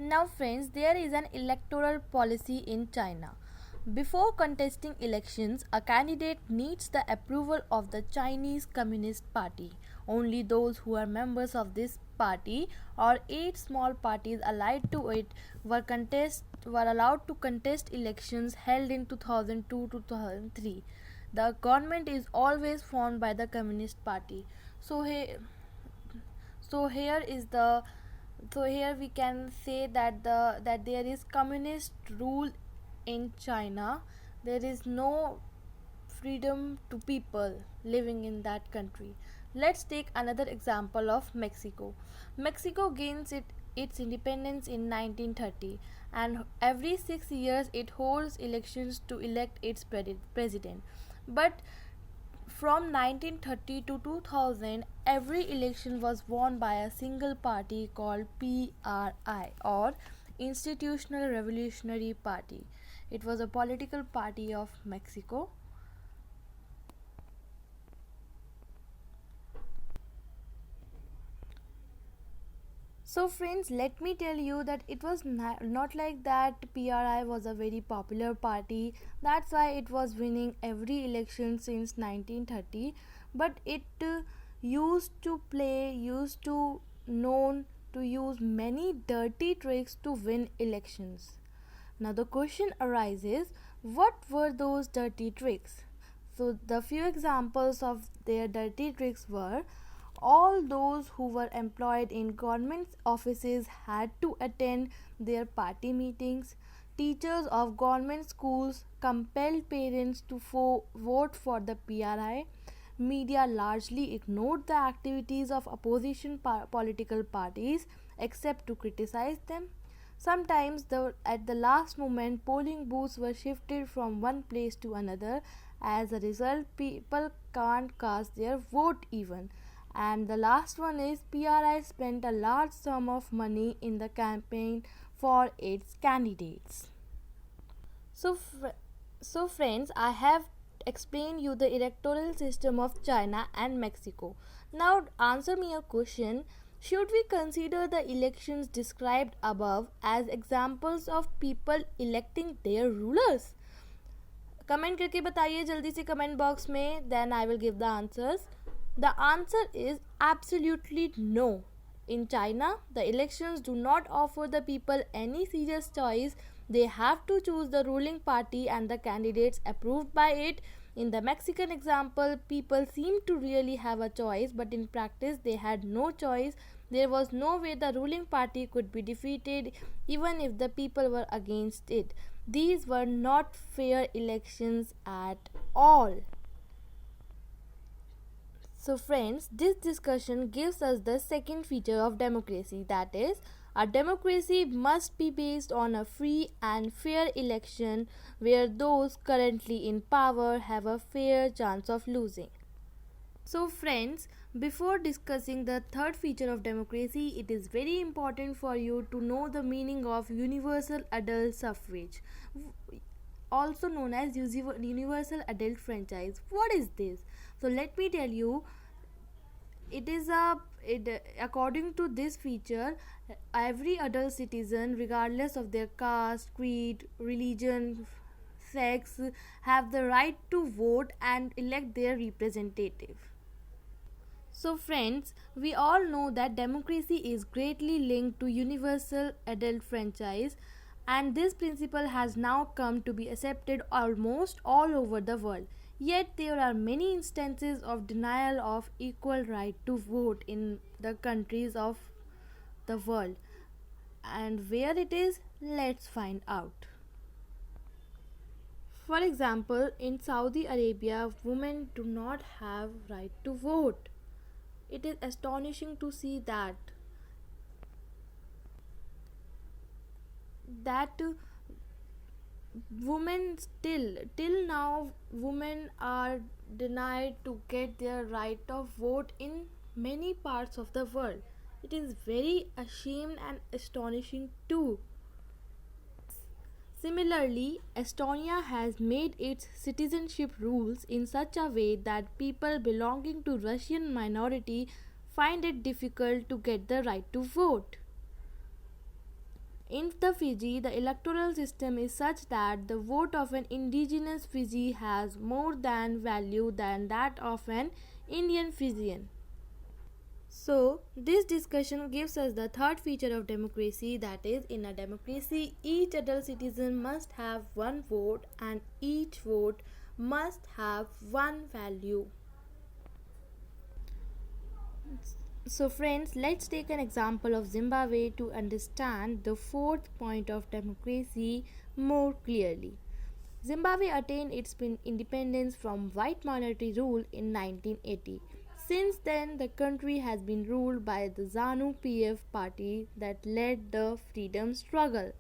Now, friends, there is an electoral policy in China. Before contesting elections, a candidate needs the approval of the Chinese Communist Party. Only those who are members of this party or eight small parties allied to it were allowed to contest elections held in 2002 to 2003. The government is always formed by the Communist Party. So so here is the so here we can say that there is communist rule in China. There is no freedom to people living in that country. Let's take another example of Mexico. Mexico gains its independence in 1930, and every 6 years it holds elections to elect its president. But from 1930 to 2000, every election was won by a single party called PRI, or Institutional Revolutionary Party. It was a political party of Mexico. So, friends, let me tell you that it was not like that PRI was a very popular party. That's why it was winning every election since 1930. But it used to known to use many dirty tricks to win elections. Now, the question arises, what were those dirty tricks? So, the few examples of their dirty tricks were: all those who were employed in government offices had to attend their party meetings. Teachers of government schools compelled parents to vote for the PRI. Media largely ignored the activities of opposition political parties except to criticize them. Sometimes, at the last moment, polling booths were shifted from one place to another. As a result, people can't cast their vote even. And the last one is PRI spent a large sum of money in the campaign for its candidates. So, friends, I have explained you the electoral system of China and Mexico. Now, answer me a question. Should we consider the elections described above as examples of people electing their rulers? Comment करके बताइए जल्दी से comment box में, then I will give the answers. The answer is absolutely no. In China, the elections do not offer the people any serious choice. They have to choose the ruling party and the candidates approved by it. In the Mexican example, people seemed to really have a choice, but in practice, they had no choice. There was no way the ruling party could be defeated, even if the people were against it. These were not fair elections at all. So, friends, this discussion gives us the second feature of democracy, that is, a democracy must be based on a free and fair election where those currently in power have a fair chance of losing. So, friends, before discussing the third feature of democracy, it is very important for you to know the meaning of universal adult suffrage, also known as universal adult franchise. What is this? So let me tell you, according to this feature, every adult citizen, regardless of their caste, creed, religion, sex, have the right to vote and elect their representative. So, friends, we all know that democracy is greatly linked to universal adult franchise, and this principle has now come to be accepted almost all over the world. Yet, there are many instances of denial of equal right to vote in the countries of the world. And where it is, let's find out. For example, in Saudi Arabia, women do not have right to vote. It is astonishing to see that women till now women are denied to get their right of vote in many parts of the world. It is very ashamed and astonishing too. Similarly, Estonia has made its citizenship rules in such a way that people belonging to Russian minority find it difficult to get the right to vote. In the Fiji, the electoral system is such that the vote of an indigenous Fiji has more than value than that of an Indian Fijian. So, this discussion gives us the third feature of democracy, that is, in a democracy, each adult citizen must have one vote and each vote must have one value. So, friends, let's take an example of Zimbabwe to understand the fourth point of democracy more clearly. Zimbabwe attained its independence from white minority rule in 1980. Since then, the country has been ruled by the ZANU PF party that led the freedom struggle.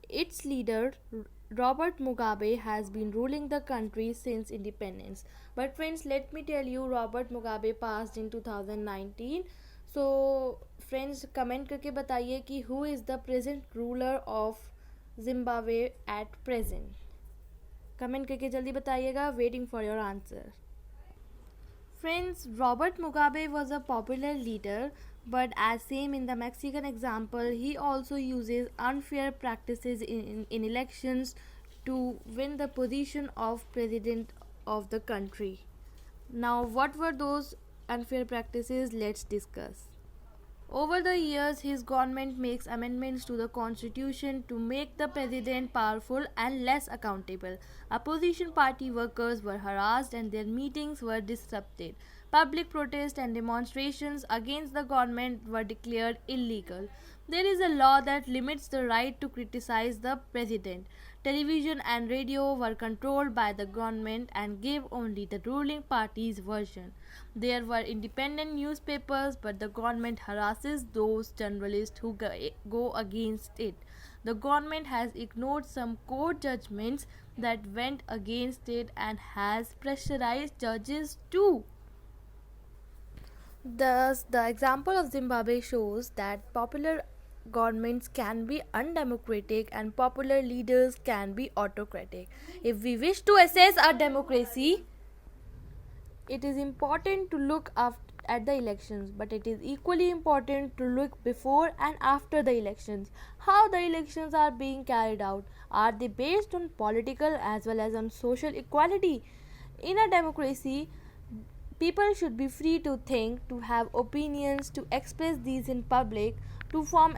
Its leader, Robert Mugabe, has been ruling the country since independence. But friends, let me tell you, Robert Mugabe passed in 2019. So, friends, comment करके बताइए कि who is the present ruler of Zimbabwe at present. Comment करके जल्दी बताइएगा. Waiting for your answer. Friends, Robert Mugabe was a popular leader, but as same in the Mexican example, he also uses unfair practices in elections to win the position of president of the country. Now, what were those unfair practices? Let's discuss. Over the years, his government makes amendments to the constitution to make the president powerful and less accountable. Opposition party workers were harassed and their meetings were disrupted. Public protests and demonstrations against the government were declared illegal. There is a law that limits the right to criticize the president. Television and radio were controlled by the government and gave only the ruling party's version. There were independent newspapers, but the government harasses those journalists who go against it. The government has ignored some court judgments that went against it and has pressurized judges too. Thus, the example of Zimbabwe shows that popular governments can be undemocratic and popular leaders can be autocratic. If we wish to assess our democracy, it is important to look at the elections, but it is equally important to look before and after the elections. How the elections are being carried out? Are they based on political as well as on social equality? In a democracy, people should be free to think, to have opinions, to express these in public, to form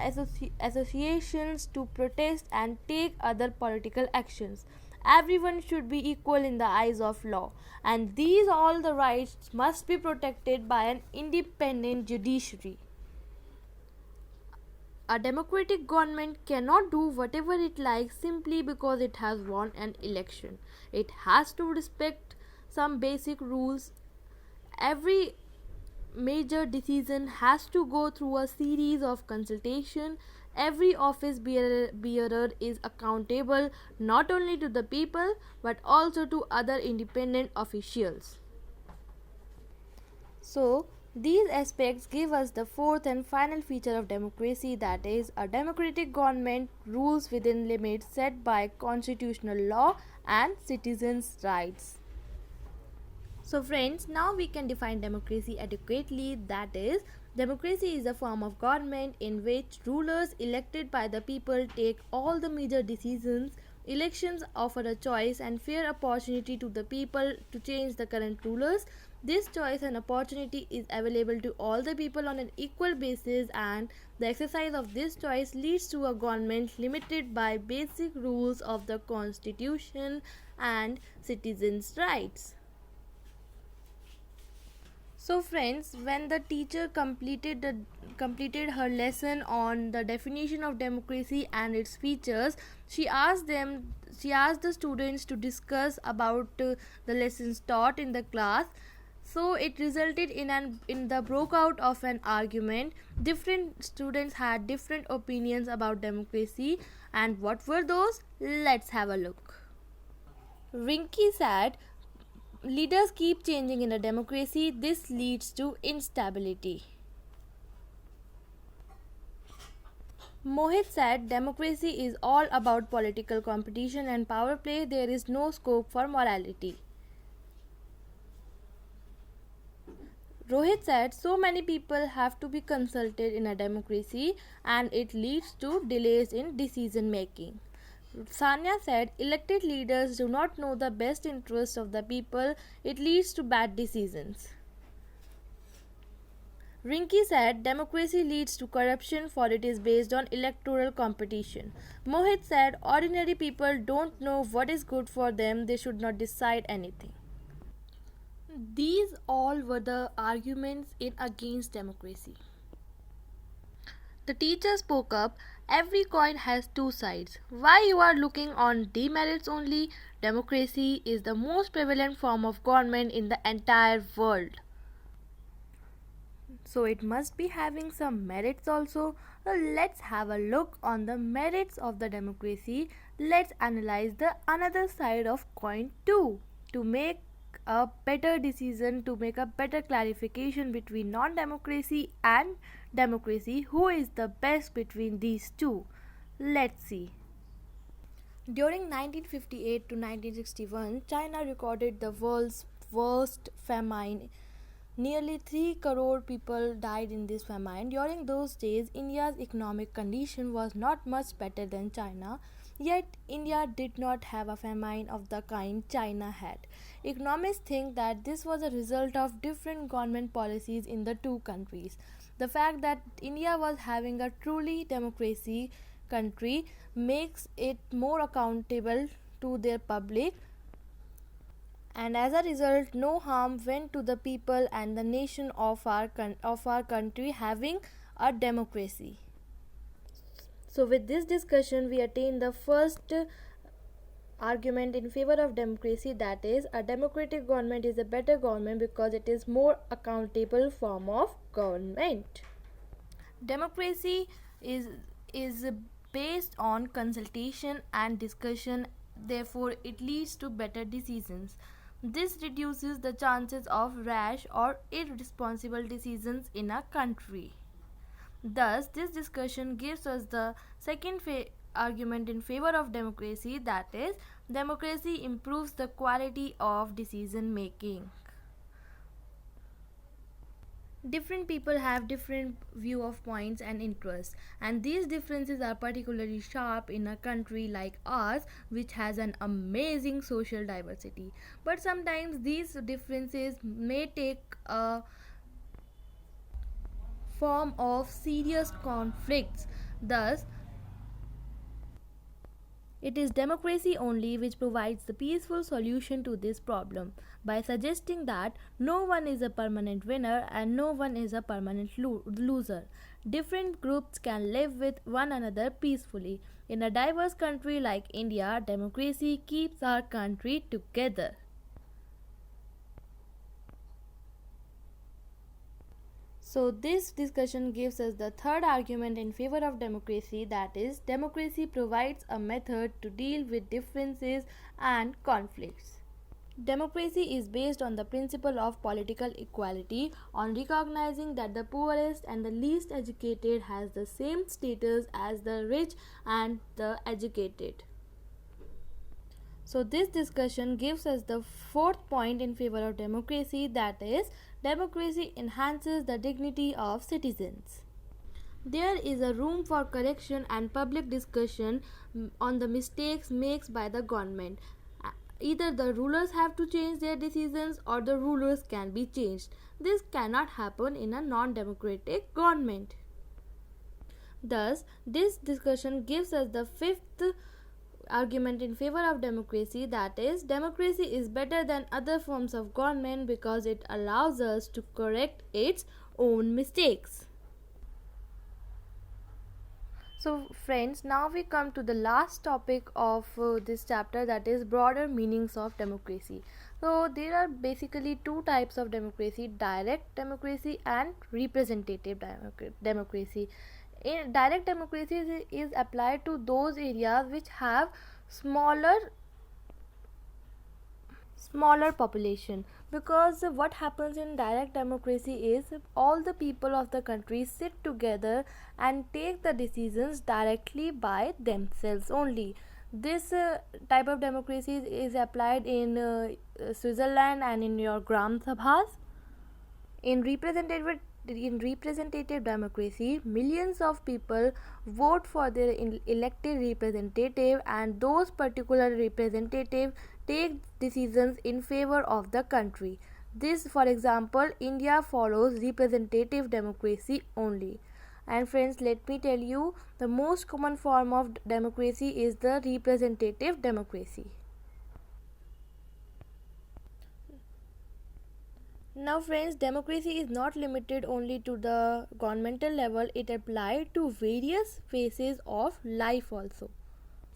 associations, to protest and take other political actions. Everyone should be equal in the eyes of law, and these all the rights must be protected by an independent judiciary. A democratic government cannot do whatever it likes simply because it has won an election. It has to respect some basic rules. Every major decision has to go through a series of consultation. Every office bearer is accountable not only to the people but also to other independent officials. So, these aspects give us the fourth and final feature of democracy, that is, a democratic government rules within limits set by constitutional law and citizens' rights. So friends, now we can define democracy adequately, that is, democracy is a form of government in which rulers elected by the people take all the major decisions. Elections offer a choice and fair opportunity to the people to change the current rulers. This choice and opportunity is available to all the people on an equal basis, and the exercise of this choice leads to a government limited by basic rules of the constitution and citizens' rights. So friends, when the teacher completed her lesson on the definition of democracy and its features, she asked the students to discuss about the lessons taught in the class. So it resulted in the broke out of an argument. Different students had different opinions about democracy, and what were those? Let's have a look. Rinky said, leaders keep changing in a democracy. This leads to instability. Mohit said, democracy is all about political competition and power play. There is no scope for morality. Rohit said so many people have to be consulted in a democracy and it leads to delays in decision making. Sanya said elected leaders do not know the best interests of the people, it leads to bad decisions. Rinki said democracy leads to corruption for it is based on electoral competition. Mohit said ordinary people don't know what is good for them, they should not decide anything. These all were the arguments in against democracy. The teacher spoke up, every coin has two sides. Why you are looking on demerits only? Democracy is the most prevalent form of government in the entire world. So it must be having some merits also. Let's have a look on the merits of the democracy. Let's analyze the another side of coin too to make a better decision, to make a better clarification between non-democracy and democracy. Who is the best between these two? Let's see. During 1958 to 1961, China recorded the world's worst famine. Nearly 3 crore people died in this famine. During those days, India's economic condition was not much better than China, yet India did not have a famine of the kind China had. Economists think that this was a result of different government policies in the two countries. The fact that India was having a truly democracy country makes it more accountable to their public, and as a result no harm went to the people and the nation of our country having a democracy. So with this discussion we attain the first argument in favor of democracy, that is a democratic government is a better government because it is more accountable form of government. Democracy is based on consultation and discussion, therefore it leads to better decisions. This reduces the chances of rash or irresponsible decisions in a country. Thus, this discussion gives us the second argument in favor of democracy, that is, democracy improves the quality of decision making. Different people have different view of points and interests, and these differences are particularly sharp in a country like ours which has an amazing social diversity. But sometimes these differences may take a form of serious conflicts. Thus it is democracy only which provides the peaceful solution to this problem by suggesting that no one is a permanent winner and no one is a permanent loser. Different groups can live with one another peacefully. In a diverse country like India, democracy keeps our country together. So this discussion gives us the third argument in favor of democracy, that is, democracy provides a method to deal with differences and conflicts. Democracy is based on the principle of political equality, on recognizing that the poorest and the least educated has the same status as the rich and the educated. So this discussion gives us the fourth point in favor of democracy, that is, democracy enhances the dignity of citizens. There is a room for correction and public discussion on the mistakes made by the government. Either the rulers have to change their decisions or the rulers can be changed. This cannot happen in a non-democratic government. Thus, this discussion gives us the fifth argument in favor of democracy, that is, democracy is better than other forms of government because it allows us to correct its own mistakes. So friends, now we come to the last topic of this chapter, that is broader meanings of democracy. So there are basically two types of democracy: direct democracy and representative democracy. In direct democracy is applied to those areas which have smaller population, because what happens in direct democracy is all the people of the country sit together and take the decisions directly by themselves only. This type of democracy is applied in Switzerland and in your Gram Sabhas. In representative democracy, millions of people vote for their elected representative, and those particular representatives take decisions in favor of the country. This, for example, India follows representative democracy only. And friends, let me tell you, the most common form of democracy is the representative democracy. Now friends, democracy is not limited only to the governmental level, it applies to various phases of life also.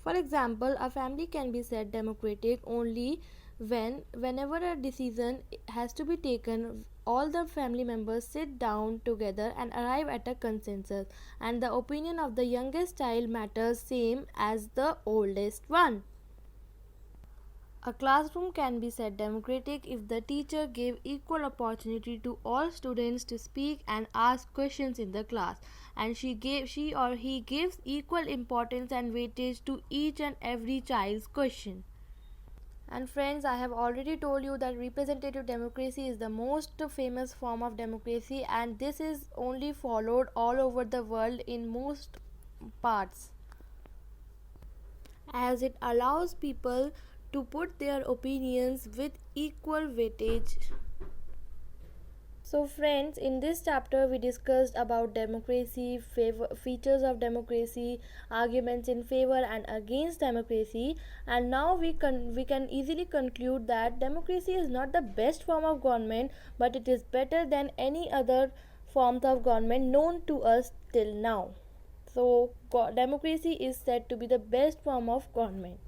For example, a family can be said democratic only whenever a decision has to be taken, all the family members sit down together and arrive at a consensus, and the opinion of the youngest child matters same as the oldest one. A classroom can be said democratic if the teacher gave equal opportunity to all students to speak and ask questions in the class, and she or he gives equal importance and weightage to each and every child's question. And friends, I have already told you that representative democracy is the most famous form of democracy, and this is only followed all over the world in most parts, as it allows people to put their opinions with equal weightage. So friends, in this chapter we discussed about democracy, features of democracy, arguments in favor and against democracy, and now we can easily conclude that democracy is not the best form of government, but it is better than any other forms of government known to us till now. So democracy is said to be the best form of government.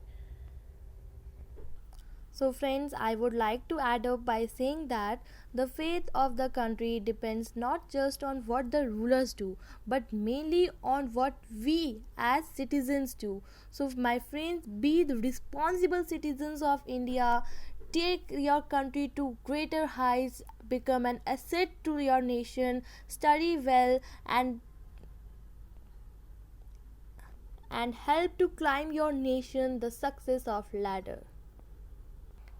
So friends, I would like to add up by saying that the fate of the country depends not just on what the rulers do, but mainly on what we as citizens do. So my friends, be the responsible citizens of India. Take your country to greater heights, become an asset to your nation, study well, and help to climb your nation the success of ladder.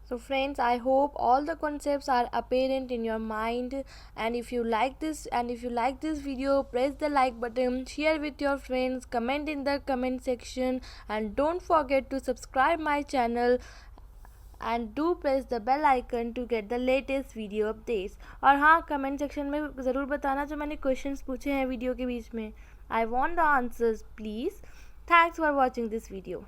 So friends, I hope all the concepts are apparent in your mind, and if you like this video, press the like button, share with your friends, comment in the comment section, and don't forget to subscribe my channel and do press the bell icon to get the latest video updates. और हाँ, comment section में ज़रूर बताना जो मैंने questions पूछे हैं video के बीच में. I want the answers please. Thanks for watching this video.